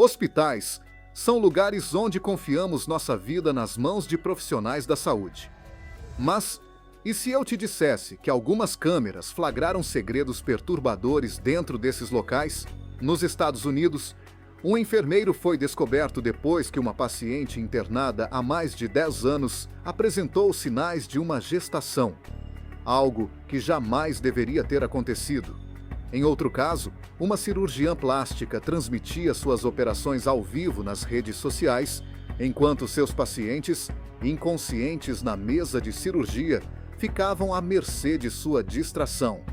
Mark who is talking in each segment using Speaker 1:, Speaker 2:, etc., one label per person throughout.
Speaker 1: Hospitais são lugares onde confiamos nossa vida nas mãos de profissionais da saúde. Mas, e se eu te dissesse que algumas câmeras flagraram segredos perturbadores dentro desses locais? Nos Estados Unidos, um enfermeiro foi descoberto depois que uma paciente internada há mais de 10 anos apresentou sinais de uma gestação, algo que jamais deveria ter acontecido. Em outro caso, uma cirurgiã plástica transmitia suas operações ao vivo nas redes sociais, enquanto seus pacientes, inconscientes na mesa de cirurgia, ficavam à mercê de sua distração.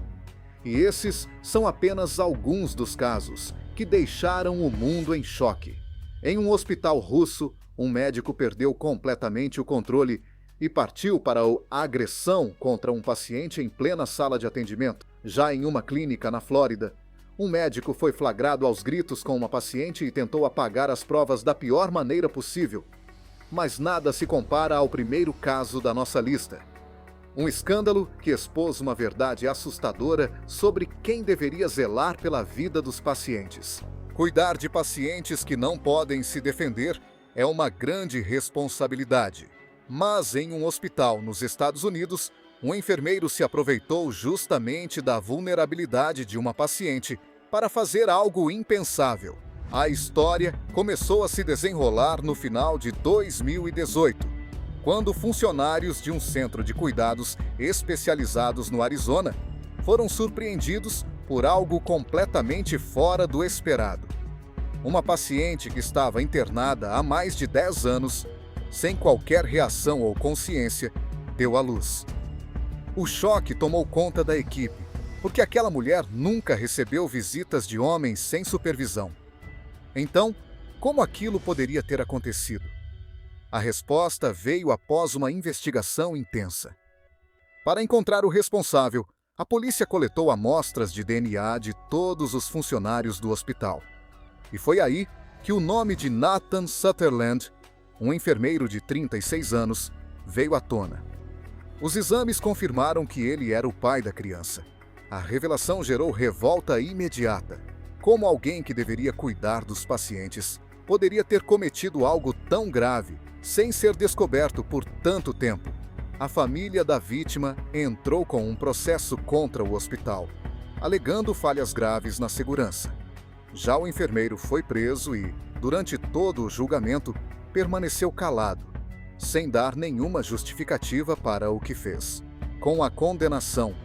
Speaker 1: E esses são apenas alguns dos casos que deixaram o mundo em choque. Em um hospital russo, um médico perdeu completamente o controle e partiu para a agressão contra um paciente em plena sala de atendimento. Já em uma clínica na Flórida, um médico foi flagrado aos gritos com uma paciente e tentou apagar as provas da pior maneira possível. Mas nada se compara ao primeiro caso da nossa lista. Um escândalo que expôs uma verdade assustadora sobre quem deveria zelar pela vida dos pacientes. Cuidar de pacientes que não podem se defender é uma grande responsabilidade. Mas em um hospital nos Estados Unidos, um enfermeiro se aproveitou justamente da vulnerabilidade de uma paciente para fazer algo impensável. A história começou a se desenrolar no final de 2018. Quando funcionários de um centro de cuidados especializados no Arizona foram surpreendidos por algo completamente fora do esperado. Uma paciente que estava internada há mais de 10 anos, sem qualquer reação ou consciência, deu à luz. O choque tomou conta da equipe, porque aquela mulher nunca recebeu visitas de homens sem supervisão. Então, como aquilo poderia ter acontecido? A resposta veio após uma investigação intensa. Para encontrar o responsável, a polícia coletou amostras de DNA de todos os funcionários do hospital. E foi aí que o nome de Nathan Sutherland, um enfermeiro de 36 anos, veio à tona. Os exames confirmaram que ele era o pai da criança. A revelação gerou revolta imediata. Como alguém que deveria cuidar dos pacientes poderia ter cometido algo tão grave sem ser descoberto por tanto tempo? A família da vítima entrou com um processo contra o hospital, alegando falhas graves na segurança. Já o enfermeiro foi preso e, durante todo o julgamento, permaneceu calado, sem dar nenhuma justificativa para o que fez. Com a condenação,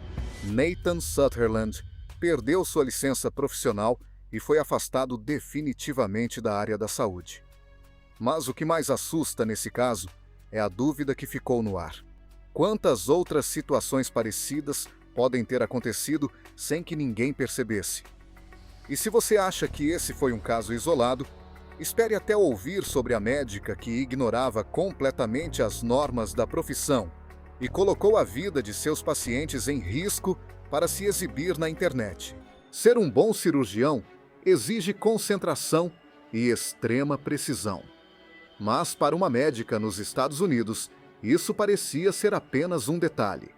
Speaker 1: Nathan Sutherland perdeu sua licença profissional e foi afastado definitivamente da área da saúde. Mas o que mais assusta nesse caso é a dúvida que ficou no ar. Quantas outras situações parecidas podem ter acontecido sem que ninguém percebesse? E se você acha que esse foi um caso isolado, espere até ouvir sobre a médica que ignorava completamente as normas da profissão e colocou a vida de seus pacientes em risco para se exibir na internet. Ser um bom cirurgião exige concentração e extrema precisão. Mas para uma médica nos Estados Unidos, isso parecia ser apenas um detalhe.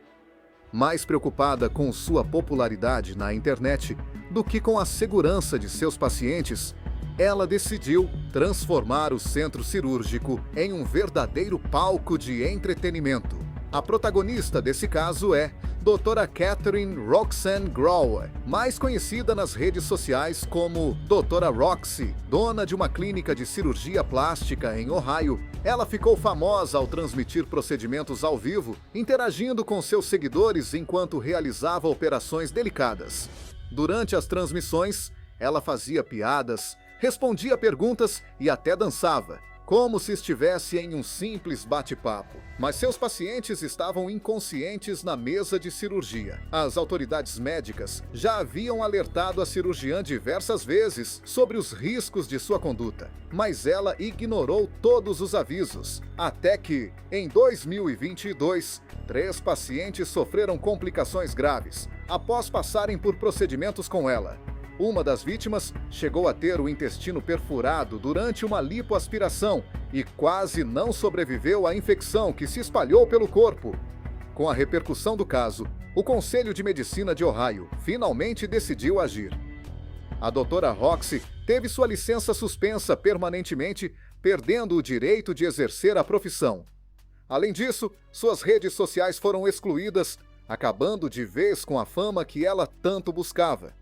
Speaker 1: Mais preocupada com sua popularidade na internet do que com a segurança de seus pacientes, ela decidiu transformar o centro cirúrgico em um verdadeiro palco de entretenimento. A protagonista desse caso é Dra. Catherine Roxanne Grower, mais conhecida nas redes sociais como Dra. Roxy, dona de uma clínica de cirurgia plástica em Ohio. Ela ficou famosa ao transmitir procedimentos ao vivo, interagindo com seus seguidores enquanto realizava operações delicadas. Durante as transmissões, ela fazia piadas, respondia perguntas e até dançava, como se estivesse em um simples bate-papo. Mas seus pacientes estavam inconscientes na mesa de cirurgia. As autoridades médicas já haviam alertado a cirurgiã diversas vezes sobre os riscos de sua conduta, mas ela ignorou todos os avisos, até que, em 2022, 3 pacientes sofreram complicações graves após passarem por procedimentos com ela. Uma das vítimas chegou a ter o intestino perfurado durante uma lipoaspiração e quase não sobreviveu à infecção que se espalhou pelo corpo. Com a repercussão do caso, o Conselho de Medicina de Ohio finalmente decidiu agir. A doutora Roxy teve sua licença suspensa permanentemente, perdendo o direito de exercer a profissão. Além disso, suas redes sociais foram excluídas, acabando de vez com a fama que ela tanto buscava.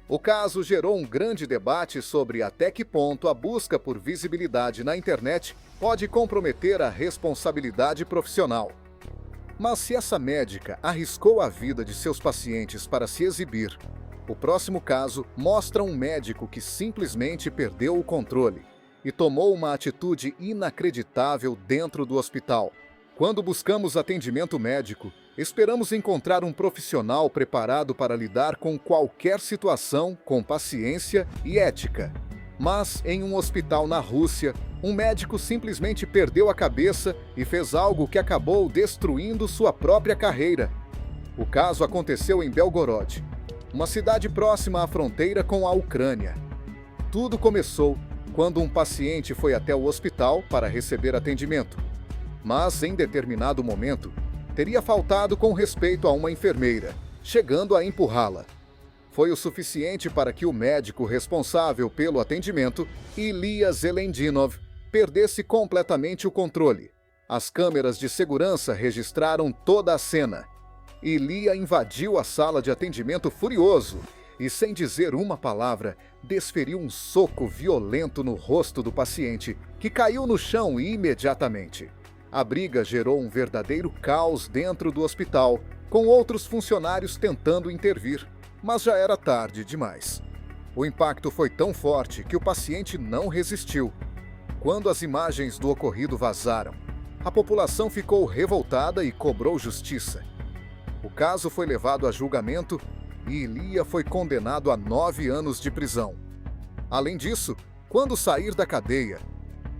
Speaker 1: O caso gerou um grande debate sobre até que ponto a busca por visibilidade na internet pode comprometer a responsabilidade profissional. Mas se essa médica arriscou a vida de seus pacientes para se exibir, o próximo caso mostra um médico que simplesmente perdeu o controle e tomou uma atitude inacreditável dentro do hospital. Quando buscamos atendimento médico, esperamos encontrar um profissional preparado para lidar com qualquer situação com paciência e ética. Mas, em um hospital na Rússia, um médico simplesmente perdeu a cabeça e fez algo que acabou destruindo sua própria carreira. O caso aconteceu em Belgorod, uma cidade próxima à fronteira com a Ucrânia. Tudo começou quando um paciente foi até o hospital para receber atendimento. Mas, em determinado momento, teria faltado com respeito a uma enfermeira, chegando a empurrá-la. Foi o suficiente para que o médico responsável pelo atendimento, Ilya Zelendinov, perdesse completamente o controle. As câmeras de segurança registraram toda a cena. Ilya invadiu a sala de atendimento furioso e, sem dizer uma palavra, desferiu um soco violento no rosto do paciente, que caiu no chão imediatamente. A briga gerou um verdadeiro caos dentro do hospital, com outros funcionários tentando intervir, mas já era tarde demais. O impacto foi tão forte que o paciente não resistiu. Quando as imagens do ocorrido vazaram, a população ficou revoltada e cobrou justiça. O caso foi levado a julgamento e Ilya foi condenado a 9 anos de prisão. Além disso, quando sair da cadeia,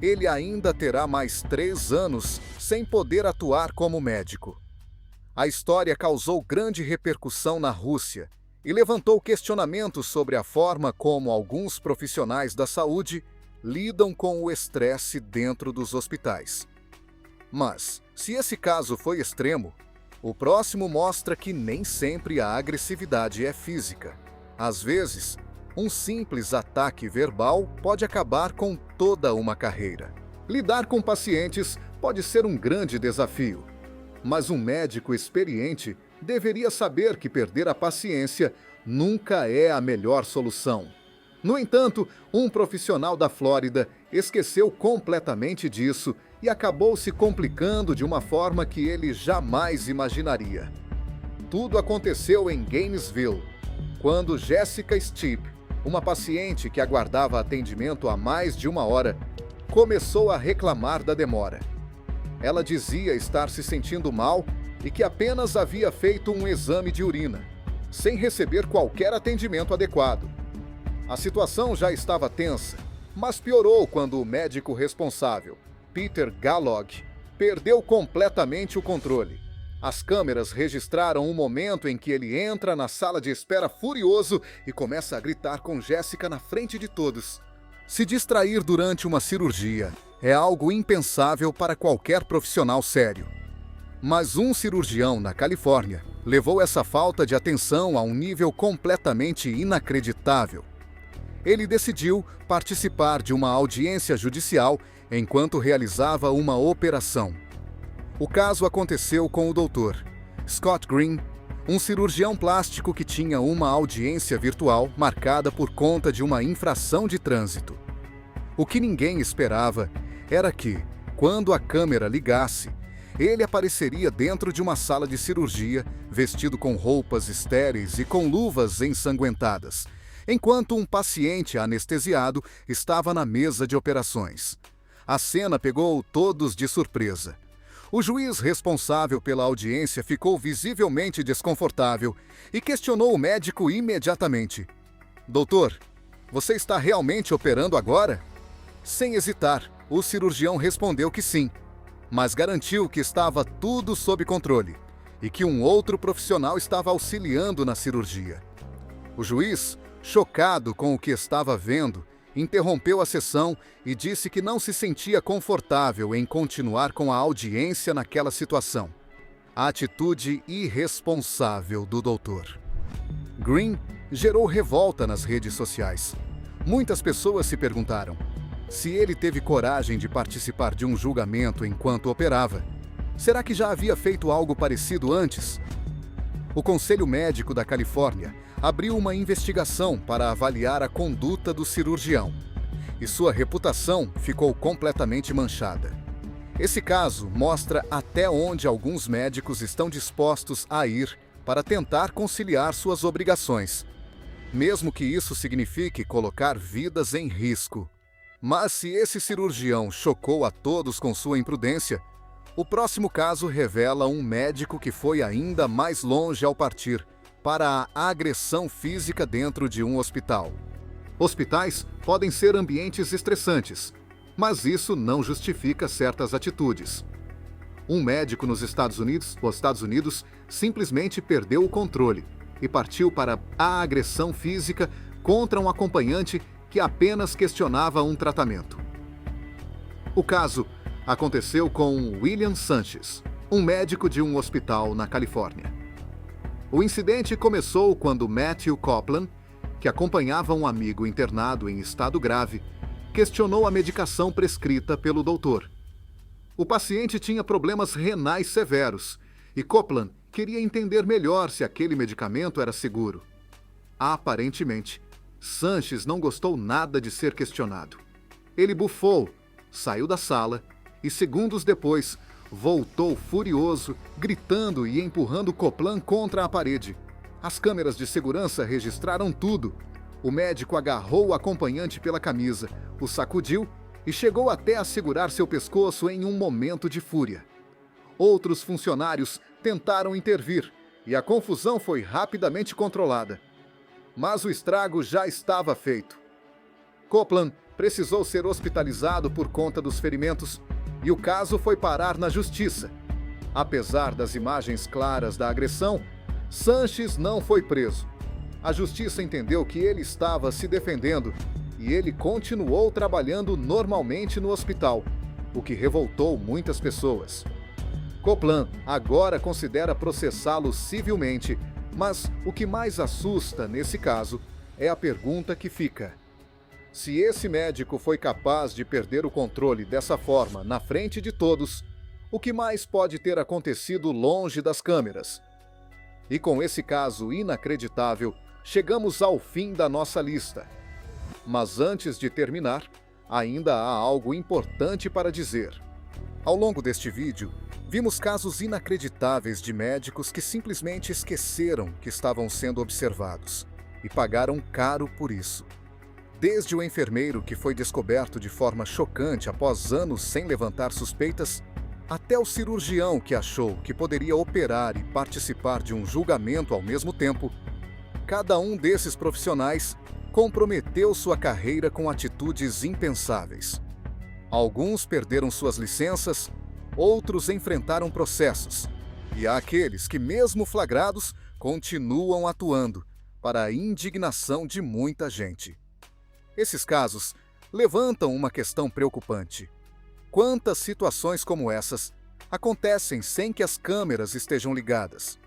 Speaker 1: ele ainda terá mais 3 anos sem poder atuar como médico. A história causou grande repercussão na Rússia e levantou questionamentos sobre a forma como alguns profissionais da saúde lidam com o estresse dentro dos hospitais. Mas, se esse caso foi extremo, o próximo mostra que nem sempre a agressividade é física. Às vezes, um simples ataque verbal pode acabar com toda uma carreira. Lidar com pacientes pode ser um grande desafio, mas um médico experiente deveria saber que perder a paciência nunca é a melhor solução. No entanto, um profissional da Flórida esqueceu completamente disso e acabou se complicando de uma forma que ele jamais imaginaria. Tudo aconteceu em Gainesville, quando Jessica Steep, uma paciente que aguardava atendimento há mais de 1 hora, começou a reclamar da demora. Ela dizia estar se sentindo mal e que apenas havia feito um exame de urina, sem receber qualquer atendimento adequado. A situação já estava tensa, mas piorou quando o médico responsável, Peter Gallog, perdeu completamente o controle. As câmeras registraram um momento em que ele entra na sala de espera furioso e começa a gritar com Jessica na frente de todos. Se distrair durante uma cirurgia é algo impensável para qualquer profissional sério. Mas um cirurgião na Califórnia levou essa falta de atenção a um nível completamente inacreditável. Ele decidiu participar de uma audiência judicial enquanto realizava uma operação. O caso aconteceu com o Dr. Scott Green, um cirurgião plástico que tinha uma audiência virtual marcada por conta de uma infração de trânsito. O que ninguém esperava era que, quando a câmera ligasse, ele apareceria dentro de uma sala de cirurgia, vestido com roupas estéreis e com luvas ensanguentadas, enquanto um paciente anestesiado estava na mesa de operações. A cena pegou todos de surpresa. O juiz responsável pela audiência ficou visivelmente desconfortável e questionou o médico imediatamente. Doutor, você está realmente operando agora? Sem hesitar, o cirurgião respondeu que sim, mas garantiu que estava tudo sob controle e que um outro profissional estava auxiliando na cirurgia. O juiz, chocado com o que estava vendo, interrompeu a sessão e disse que não se sentia confortável em continuar com a audiência naquela situação. A atitude irresponsável do doutor. Green gerou revolta nas redes sociais. Muitas pessoas se perguntaram se ele teve coragem de participar de um julgamento enquanto operava. Será que já havia feito algo parecido antes? O Conselho Médico da Califórnia abriu uma investigação para avaliar a conduta do cirurgião, e sua reputação ficou completamente manchada. Esse caso mostra até onde alguns médicos estão dispostos a ir para tentar conciliar suas obrigações, mesmo que isso signifique colocar vidas em risco. Mas se esse cirurgião chocou a todos com sua imprudência, o próximo caso revela um médico que foi ainda mais longe ao partir para a agressão física dentro de um hospital. Hospitais podem ser ambientes estressantes, mas isso não justifica certas atitudes. Um médico nos Estados Unidos simplesmente perdeu o controle e partiu para a agressão física contra um acompanhante que apenas questionava um tratamento. O caso aconteceu com William Sanches, um médico de um hospital na Califórnia. O incidente começou quando Matthew Copeland, que acompanhava um amigo internado em estado grave, questionou a medicação prescrita pelo doutor. O paciente tinha problemas renais severos e Copeland queria entender melhor se aquele medicamento era seguro. Aparentemente, Sanches não gostou nada de ser questionado. Ele bufou, saiu da sala e, segundos depois, voltou furioso, gritando e empurrando Copeland contra a parede. As câmeras de segurança registraram tudo. O médico agarrou o acompanhante pela camisa, o sacudiu e chegou até a segurar seu pescoço em um momento de fúria. Outros funcionários tentaram intervir e a confusão foi rapidamente controlada. Mas o estrago já estava feito. Copeland precisou ser hospitalizado por conta dos ferimentos e o caso foi parar na justiça. Apesar das imagens claras da agressão, Sanches não foi preso. A justiça entendeu que ele estava se defendendo e ele continuou trabalhando normalmente no hospital, o que revoltou muitas pessoas. Copeland agora considera processá-lo civilmente, mas o que mais assusta nesse caso é a pergunta que fica: se esse médico foi capaz de perder o controle dessa forma na frente de todos, o que mais pode ter acontecido longe das câmeras? E com esse caso inacreditável, chegamos ao fim da nossa lista. Mas antes de terminar, ainda há algo importante para dizer. Ao longo deste vídeo, vimos casos inacreditáveis de médicos que simplesmente esqueceram que estavam sendo observados e pagaram caro por isso. Desde o enfermeiro que foi descoberto de forma chocante após anos sem levantar suspeitas, até o cirurgião que achou que poderia operar e participar de um julgamento ao mesmo tempo, cada um desses profissionais comprometeu sua carreira com atitudes impensáveis. Alguns perderam suas licenças, outros enfrentaram processos, e há aqueles que, mesmo flagrados, continuam atuando, para a indignação de muita gente. Esses casos levantam uma questão preocupante. Quantas situações como essas acontecem sem que as câmeras estejam ligadas?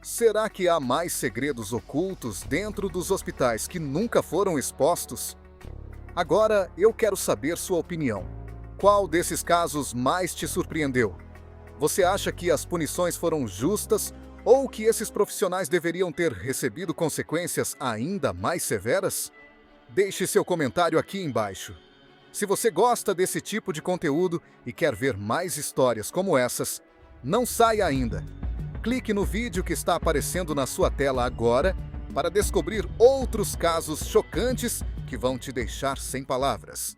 Speaker 1: Será que há mais segredos ocultos dentro dos hospitais que nunca foram expostos? Agora eu quero saber sua opinião. Qual desses casos mais te surpreendeu? Você acha que as punições foram justas ou que esses profissionais deveriam ter recebido consequências ainda mais severas? Deixe seu comentário aqui embaixo. Se você gosta desse tipo de conteúdo e quer ver mais histórias como essas, não saia ainda. Clique no vídeo que está aparecendo na sua tela agora para descobrir outros casos chocantes que vão te deixar sem palavras.